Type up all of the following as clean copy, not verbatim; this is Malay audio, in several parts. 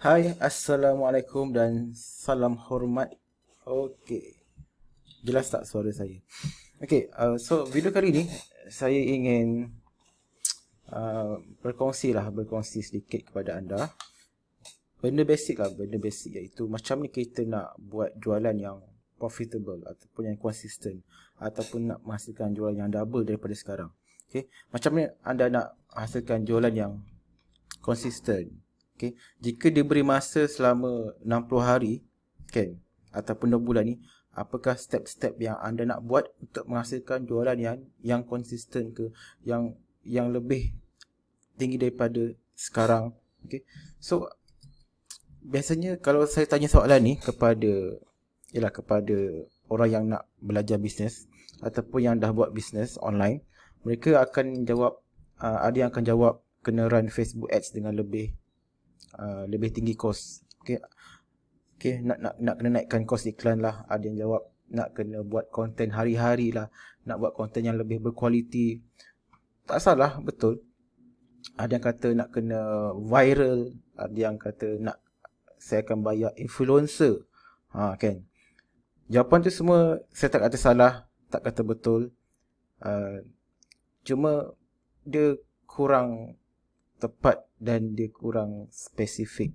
Hai, Assalamualaikum dan salam hormat. Okey, jelas tak suara saya? Okey, so video kali ni saya ingin berkongsi sedikit kepada anda. Benda basic iaitu macam ni kita nak buat jualan yang profitable ataupun yang konsisten ataupun nak menghasilkan jualan yang double daripada sekarang. Okey, macam ni anda nak hasilkan jualan yang konsisten. Okay. Jika diberi masa selama 60 hari kan, ataupun 2 bulan ni, apakah step-step yang anda nak buat untuk menghasilkan jualan yang konsisten ke, yang lebih tinggi daripada sekarang. Okay. So biasanya kalau saya tanya soalan ni kepada orang yang nak belajar bisnes ataupun yang dah buat bisnes online, mereka akan jawab, ada yang akan jawab kena run Facebook Ads dengan lebih tinggi kos. Okey, nak kena naikkan kos iklan lah. Ada yang jawab nak kena buat konten hari-hari lah, nak buat konten yang lebih berkualiti. Tak salah, betul. Ada yang kata nak kena viral, ada yang kata nak saya akan bayar influencer. Kan. Jawapan tu semua saya tak kata salah, tak kata betul. Cuma dia kurang tepat dan dia kurang spesifik.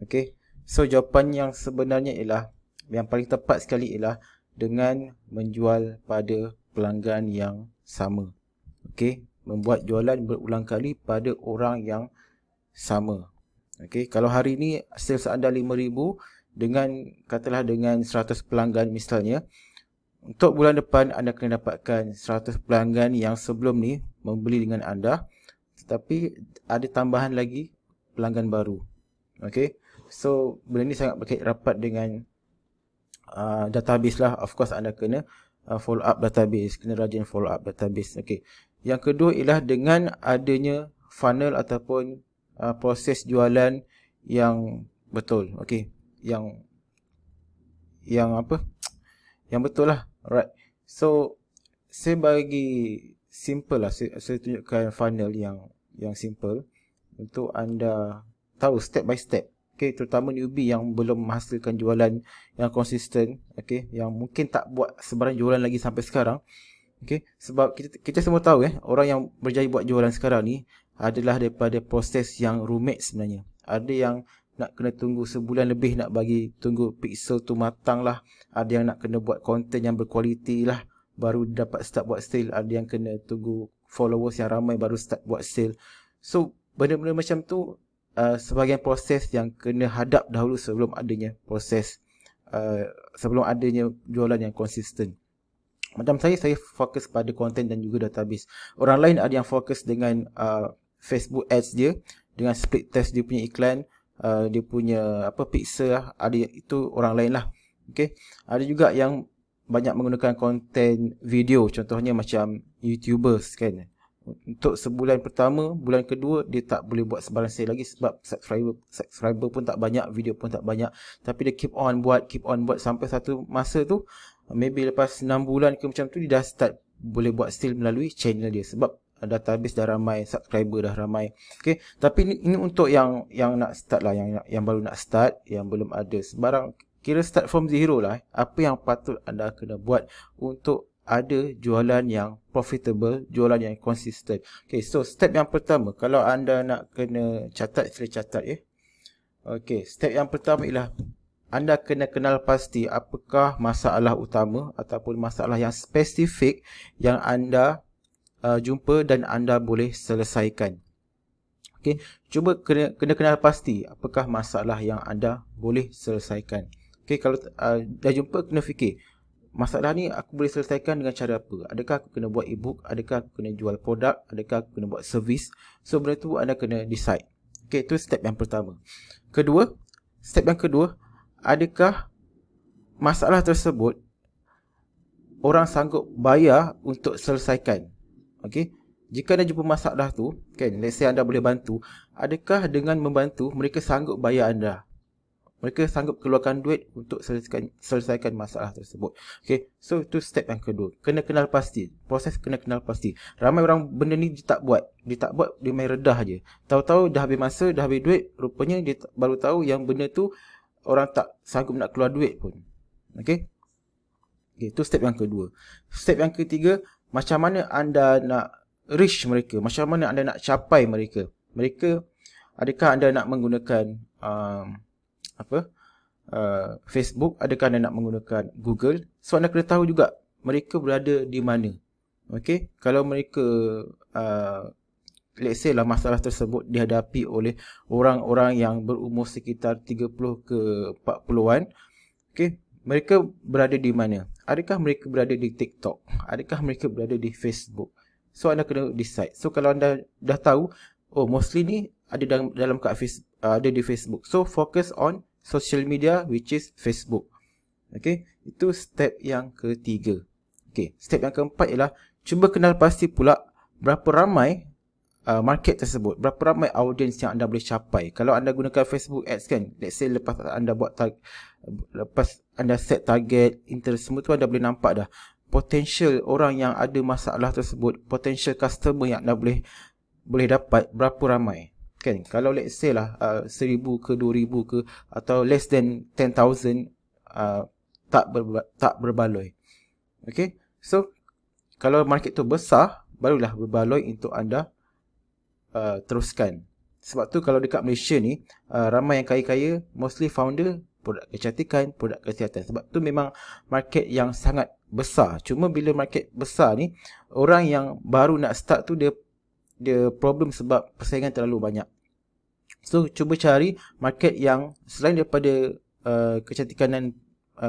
Okey. So jawapan yang sebenarnya ialah, yang paling tepat sekali ialah dengan menjual pada pelanggan yang sama. Okey, membuat jualan berulang kali pada orang yang sama. Okey, kalau hari ni sales anda 5,000 katalah dengan 100 pelanggan misalnya, untuk bulan depan anda kena dapatkan 100 pelanggan yang sebelum ni membeli dengan anda, tetapi ada tambahan lagi pelanggan baru. Okay, so benda ni sangat berkait rapat dengan database lah. Of course anda kena follow up database, kena rajin follow up database. Okay, yang kedua ialah dengan adanya funnel ataupun proses jualan yang betul. Okay, yang betul lah. Alright, so saya bagi simple lah, saya tunjukkan funnel yang simple untuk anda tahu step by step. Okay, terutama newbie yang belum menghasilkan jualan yang konsisten, okay, yang mungkin tak buat sebarang jualan lagi sampai sekarang. Okay, sebab kita semua tahu orang yang berjaya buat jualan sekarang ni adalah daripada proses yang rumit sebenarnya. Ada yang nak kena tunggu sebulan lebih nak bagi tunggu pixel tu matang lah. Ada yang nak kena buat konten yang berkualiti lah baru dapat start buat sale. Ada yang kena tunggu followers yang ramai baru start buat sale. So benda-benda macam tu sebahagian proses yang kena hadap dahulu sebelum adanya proses sebelum adanya jualan yang konsisten. Macam saya fokus pada konten dan juga database. Orang lain ada yang fokus dengan Facebook Ads dia, dengan split test dia punya iklan, dia punya pixel lah. Ada itu orang lain lah. Okay, ada juga yang banyak menggunakan konten video, contohnya macam YouTubers kan. Untuk sebulan pertama, bulan kedua dia tak boleh buat sebarang sale lagi sebab subscriber pun tak banyak, video pun tak banyak. Tapi dia keep on buat sampai satu masa tu, maybe lepas 6 bulan ke macam tu, dia dah start boleh buat sale melalui channel dia sebab database dah ramai, subscriber dah ramai. Okay, tapi ini untuk yang nak start lah, yang baru nak start, yang belum ada sebarang, kira start from zero lah. Apa yang patut anda kena buat untuk ada jualan yang profitable, jualan yang konsisten. Okay, so step yang pertama, kalau anda nak kena catat, sila catat ya. Okay, step yang pertama ialah anda kena kenal pasti apakah masalah utama ataupun masalah yang spesifik yang anda jumpa dan anda boleh selesaikan. Okay, cuba kena kenal pasti apakah masalah yang anda boleh selesaikan. Okay, kalau dah jumpa, kena fikir, masalah ni aku boleh selesaikan dengan cara apa? Adakah aku kena buat ebook? Adakah aku kena jual produk? Adakah aku kena buat servis? So benda tu anda kena decide. Okay, itu step yang pertama. Step yang kedua, adakah masalah tersebut orang sanggup bayar untuk selesaikan? Okay, jika anda jumpa masalah tu kan, let's say anda boleh bantu, adakah dengan membantu mereka sanggup bayar anda? Mereka sanggup keluarkan duit untuk selesaikan masalah tersebut. Okay, so itu step yang kedua. Kena kenal pasti. Proses kena kenal pasti. Ramai orang benda ni dia tak buat. Dia main redah je. Tahu-tahu dah habis masa, dah habis duit. Rupanya dia baru tahu yang benda tu orang tak sanggup nak keluar duit pun. Okay, itu step yang kedua. Step yang ketiga, macam mana anda nak reach mereka? Macam mana anda nak capai mereka? Adakah anda nak menggunakan Facebook, adakah anda nak menggunakan Google? So anda kena tahu juga mereka berada di mana. Okay, kalau mereka let's say lah masalah tersebut dihadapi oleh orang-orang yang berumur sekitar 30 ke 40-an, okay, mereka berada di mana? Adakah mereka berada di TikTok? Adakah mereka berada di Facebook? So anda kena decide. So kalau anda dah tahu, oh mostly ni ada dalam ada di Facebook. So focus on social media, which is Facebook. Okay, itu step yang ketiga. Okay, step yang keempat ialah cuba kenal pasti pula berapa ramai market tersebut, berapa ramai audience yang anda boleh capai. Kalau anda gunakan Facebook Ads kan, let's say lepas anda set target, interest semua tu, anda boleh nampak dah potential orang yang ada masalah tersebut, potential customer yang anda boleh dapat berapa ramai. Kan, kalau let's say lah 1,000 ke 2,000 ke atau less than 10,000 tak berbaloi. Okay, so kalau market tu besar, barulah berbaloi untuk anda teruskan. Sebab tu kalau dekat Malaysia ni ramai yang kaya-kaya, mostly founder produk kecantikan, produk kesihatan. Sebab tu memang market yang sangat besar. Cuma bila market besar ni, orang yang baru nak start tu dia problem sebab persaingan terlalu banyak. So cuba cari market yang selain daripada kecantikan dan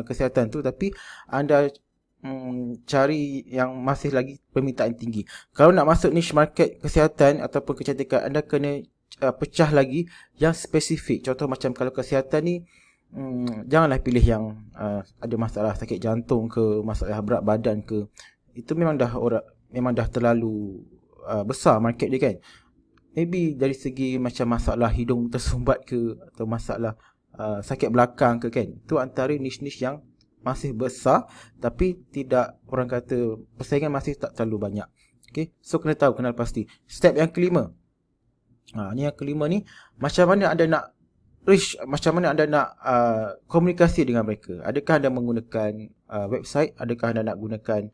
kesihatan tu, tapi anda cari yang masih lagi permintaan tinggi. Kalau nak masuk niche market kesihatan ataupun kecantikan, anda kena pecah lagi yang spesifik. Contoh macam kalau kesihatan ni, janganlah pilih yang ada masalah sakit jantung ke, masalah berat badan ke. Itu memang dah terlalu besar market dia kan. Maybe dari segi macam masalah hidung tersumbat ke, atau masalah sakit belakang ke kan. Itu antara niche-niche yang masih besar, tapi tidak, orang kata persaingan masih tak terlalu banyak. Okay, so kena tahu, kenal pasti. Step yang kelima, ni yang kelima ni, macam mana anda nak reach, macam mana anda nak komunikasi dengan mereka. Adakah anda menggunakan website, adakah anda nak gunakan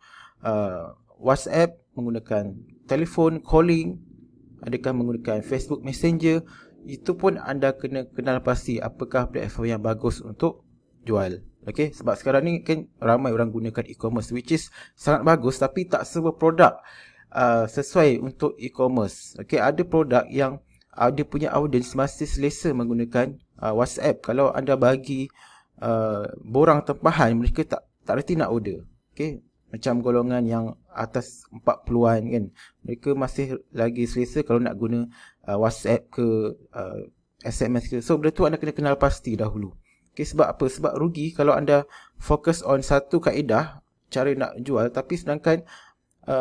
WhatsApp, menggunakan telefon, calling, adakah menggunakan Facebook Messenger. Itu pun anda kena kenal pasti apakah platform yang bagus untuk jual. Okay, sebab sekarang ni kan ramai orang gunakan e-commerce, which is sangat bagus, tapi tak semua produk sesuai untuk e-commerce. Okay, ada produk yang dia punya audience masih selesa menggunakan WhatsApp. Kalau anda bagi borang tempahan, mereka tak reti nak order. Okay, macam golongan yang atas 40-an kan, mereka masih lagi selesa kalau nak guna WhatsApp ke SMS ke. So benda tu anda kena kenal pasti dahulu. Okay, sebab apa? Sebab rugi kalau anda fokus on satu kaedah cara nak jual, tapi sedangkan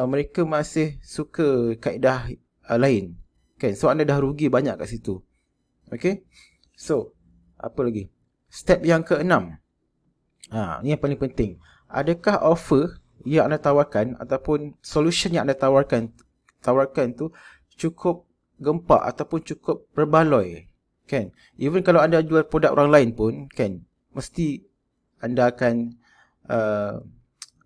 mereka masih suka kaedah lain kan. So anda dah rugi banyak kat situ. Okay, so apa lagi? Step yang keenam, ni yang paling penting. Adakah offer yang anda tawarkan ataupun solution yang anda tawarkan tu cukup gempak ataupun cukup berbaloi kan? Even kalau anda jual produk orang lain pun kan, mesti anda akan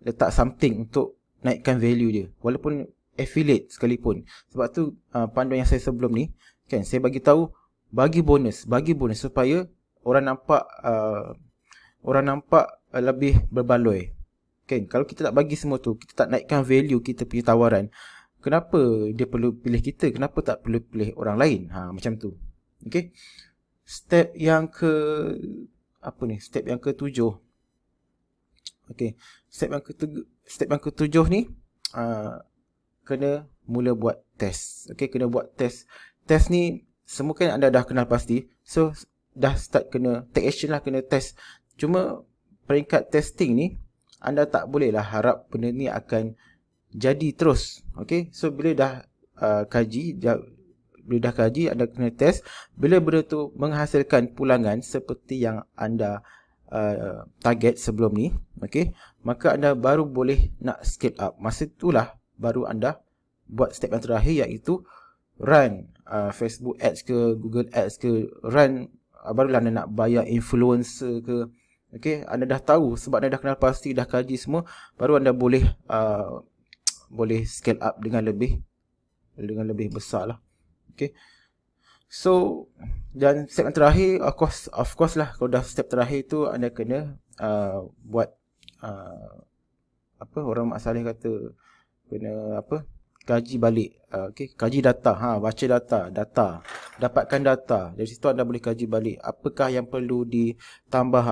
letak something untuk naikkan value dia, walaupun affiliate sekalipun. Sebab tu panduan yang saya sebelum ni kan, saya bagi tahu bagi bonus supaya orang nampak lebih berbaloi kan. Kalau kita tak bagi semua tu, kita tak naikkan value kita punya tawaran, kenapa dia perlu pilih kita, kenapa tak perlu pilih orang lain, macam tu. Okay, step yang step yang ke-7. Okay, step yang ke-7 ni kena mula buat test. Okay, kena buat test. Test ni semua kan anda dah kenal pasti, so dah start kena take action lah, kena test. Cuma peringkat testing ni, anda tak boleh lah harap benda ni akan jadi terus. Okay, so bila dah kaji, Bila dah kaji, anda kena test. Bila benda tu menghasilkan pulangan seperti yang anda target sebelum ni, okay, maka anda baru boleh nak scale up. Masa itulah baru anda buat step yang terakhir, iaitu run Facebook ads ke, Google ads ke, run, barulah anda nak bayar influencer ke. Okay, anda dah tahu sebab anda dah kenal pasti, dah kaji semua, baru anda boleh scale up dengan lebih besar lah. Okay, so dan step yang terakhir, of course lah, kalau dah step terakhir tu anda kena buat orang Mak Saleh kata, kena kaji balik. Okay, kaji data, baca data, dapatkan data. Dari situ anda boleh kaji balik apakah yang perlu ditambah,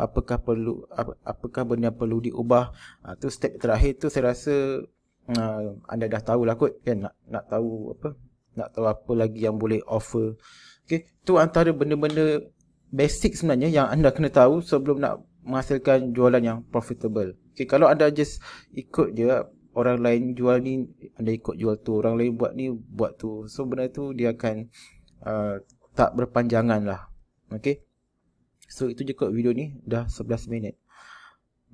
apakah benda yang perlu diubah. Tu step terakhir tu saya rasa anda dah tahulah kot kan, nak tahu apa lagi yang boleh offer. Okay, tu antara benda-benda basic sebenarnya yang anda kena tahu sebelum nak menghasilkan jualan yang profitable. Okay, kalau anda just ikut je orang lain jual ni, anda ikut jual tu, orang lain buat ni, buat tu, so benda tu dia akan tak berpanjangan lah. Okay, so itu je kot video ni, dah 11 minit.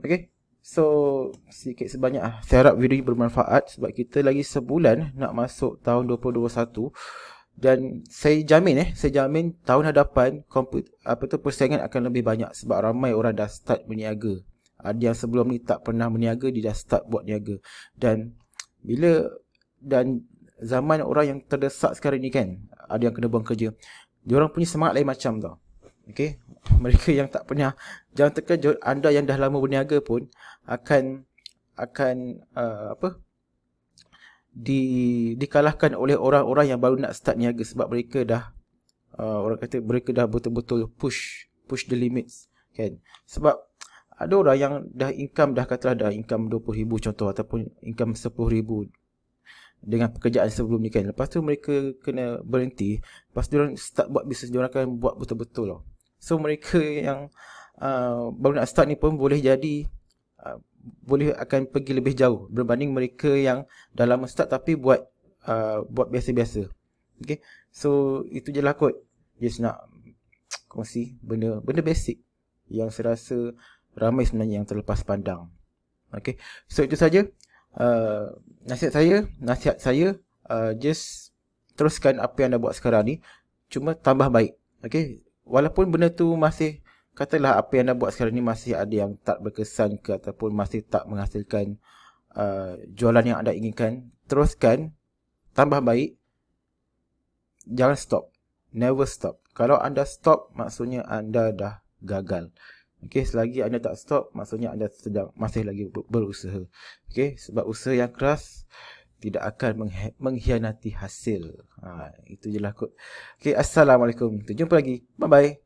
Okay, so sedikit sebanyak saya harap video ni bermanfaat, sebab kita lagi sebulan nak masuk tahun 2021. Dan saya jamin tahun hadapan persaingan akan lebih banyak, sebab ramai orang dah start berniaga. Ada yang sebelum ni tak pernah berniaga, dia dah start buat niaga. Dan zaman orang yang terdesak sekarang ni kan, ada yang kena buang kerja, diorang punya semangat lain macam tau. Okay, mereka yang tak pernah, jangan terkejut, anda yang dah lama berniaga pun akan dikalahkan oleh orang-orang yang baru nak start niaga, sebab mereka dah mereka dah betul-betul push the limits kan. Sebab ada orang yang dah income, dah income 20,000 contoh, ataupun income 10,000 dengan pekerjaan sebelum ni kan. Lepas tu mereka kena berhenti, lepas tu diorang start buat bisnes, diorang akan buat betul-betul lah. So mereka yang baru nak start ni pun boleh jadi boleh akan pergi lebih jauh berbanding mereka yang dah lama start tapi buat biasa-biasa. Okay, so itu je lah kot, just nak kongsi benda basic yang saya rasa ramai sebenarnya yang terlepas pandang. Okay, so itu saja nasihat saya, just teruskan apa yang anda buat sekarang ni, cuma tambah baik. Okay, walaupun benda tu masih, katalah apa yang anda buat sekarang ni masih ada yang tak berkesan ke, ataupun masih tak menghasilkan jualan yang anda inginkan, teruskan, tambah baik, jangan stop, never stop. Kalau anda stop, maksudnya anda dah gagal. Okay, selagi anda tak stop, maksudnya anda masih lagi berusaha. Okay, sebab usaha yang keras tidak akan mengkhianati hasil. Itu je lah kot. Okay, Assalamualaikum. Kita jumpa lagi. Bye-bye.